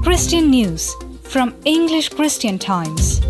Christian News from English Christian Times.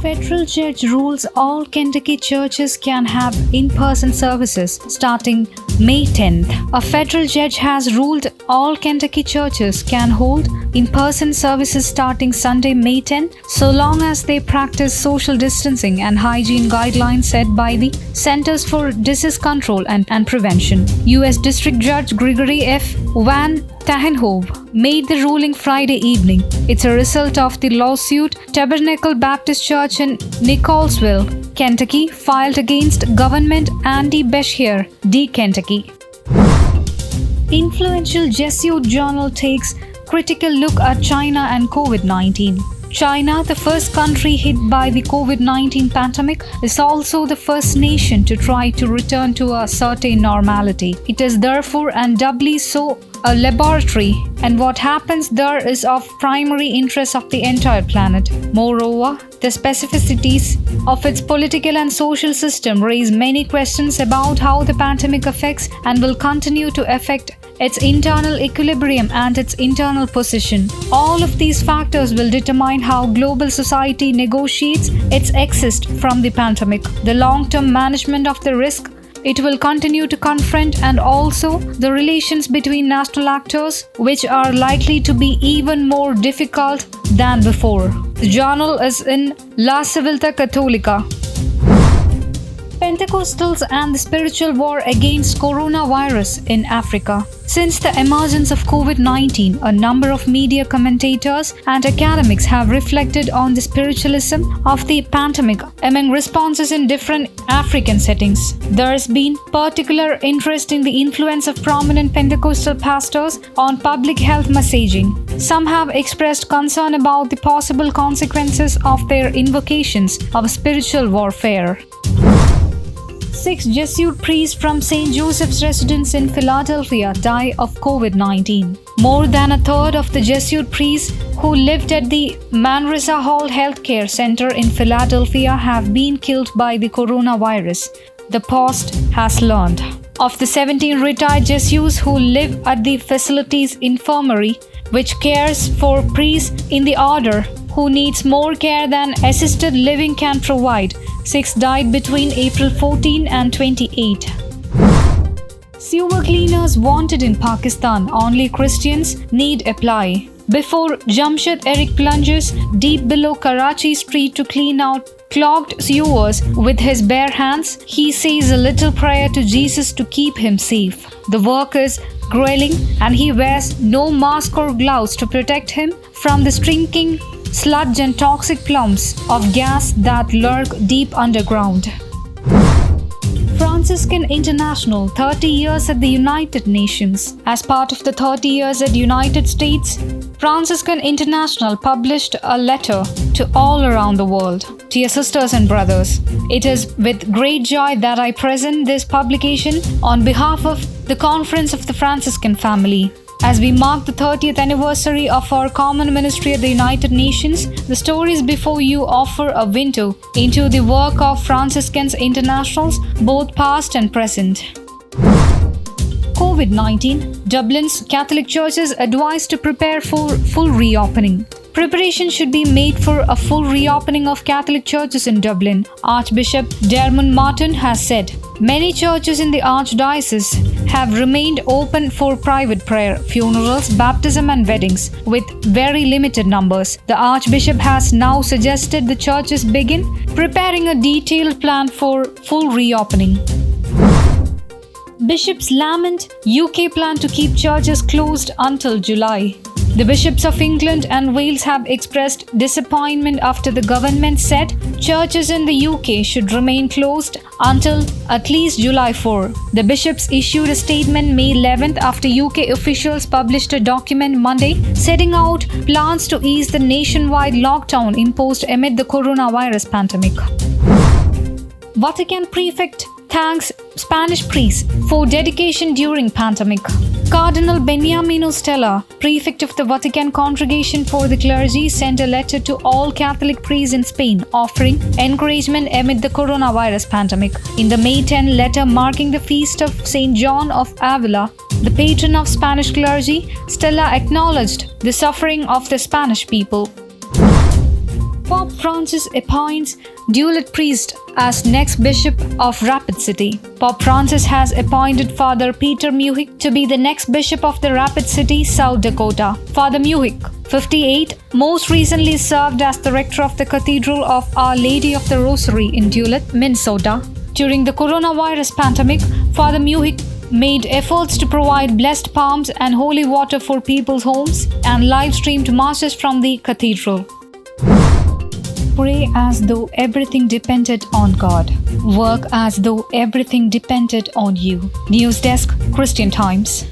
Federal judge rules all Kentucky churches can have in-person services starting May 10th. A federal judge has ruled all Kentucky churches can hold in-person services starting Sunday, May 10th, so long as they practice social distancing and hygiene guidelines set by the Centers for Disease Control and Prevention. U.S. District Judge Gregory F. Van Tahenhove made the ruling Friday evening. It's a result of the lawsuit Tabernacle Baptist Church in Nicholsville, Kentucky, filed against Government Andy Beshear, D. Kentucky. Influential Jesuit journal takes critical look at China and COVID-19. China, the first country hit by the COVID-19 pandemic, is also the first nation to try to return to a certain normality. It is therefore and doubly so a laboratory, and what happens there is of primary interest of the entire planet. Moreover, the specificities of its political and social system raise many questions about how the pandemic affects and will continue to affect its internal equilibrium and its internal position. All of these factors will determine how global society negotiates its exit from the pandemic, the long-term management of the risk it will continue to confront, and also the relations between national actors, which are likely to be even more difficult than before. The journal is in La Civiltà Cattolica. Pentecostals and the spiritual war against coronavirus in Africa. Since the emergence of COVID-19, a number of media commentators and academics have reflected on the spiritualism of the pandemic among responses in different African settings. There has been particular interest in the influence of prominent Pentecostal pastors on public health messaging. Some have expressed concern about the possible consequences of their invocations of spiritual warfare. 6 Jesuit priests from St. Joseph's residence in Philadelphia die of COVID-19. More than a third of the Jesuit priests who lived at the Manresa Hall Healthcare Center in Philadelphia have been killed by the coronavirus, the Post has learned. Of the 17 retired Jesuits who live at the facility's infirmary, which cares for priests in the order who needs more care than assisted living can provide, 6 died between April 14 and 28. Sewer cleaners wanted in Pakistan. Only Christians need apply. Before Jamshed Eric plunges deep below Karachi Street to clean out clogged sewers with his bare hands, he says a little prayer to Jesus to keep him safe. The work is grueling and he wears no mask or gloves to protect him from the stinking sludge and toxic plumes of gas that lurk deep underground. Franciscan International, 30 years at the United Nations. As part of the 30 years at United States, Franciscan International published a letter to all around the world. Dear sisters and brothers, it is with great joy that I present this publication on behalf of the Conference of the Franciscan Family. As we mark the 30th anniversary of our common ministry at the United Nations, the stories before you offer a window into the work of Franciscans Internationals, both past and present. COVID-19, Dublin's Catholic churches advised to prepare for full reopening. Preparation should be made for a full reopening of Catholic churches in Dublin, Archbishop Dermot Martin has said. Many churches in the Archdiocese have remained open for private prayer, funerals, baptism and weddings, with very limited numbers. The Archbishop has now suggested the churches begin preparing a detailed plan for full reopening. Bishops lament UK plan to keep churches closed until July. The bishops of England and Wales have expressed disappointment after the government said churches in the UK should remain closed until at least July 4. The bishops issued a statement May 11th after UK officials published a document Monday setting out plans to ease the nationwide lockdown imposed amid the coronavirus pandemic. Vatican prefect thanks Spanish priests for dedication during pandemic. Cardinal Beniamino Stella, prefect of the Vatican Congregation for the Clergy, sent a letter to all Catholic priests in Spain offering encouragement amid the coronavirus pandemic. In the May 10 letter marking the feast of St. John of Avila, the patron of Spanish clergy, Stella acknowledged the suffering of the Spanish people. Pope Francis appoints Dulet priest as next bishop of Rapid City. Pope Francis has appointed Father Peter Muhick to be the next bishop of the Rapid City, South Dakota. Father Muhick, 58, most recently served as the rector of the Cathedral of Our Lady of the Rosary in Dulet, Minnesota. During the coronavirus pandemic, Father Muhick made efforts to provide blessed palms and holy water for people's homes and live-streamed masses from the cathedral. Pray as though everything depended on God. Work as though everything depended on you. News Desk, Christian Times.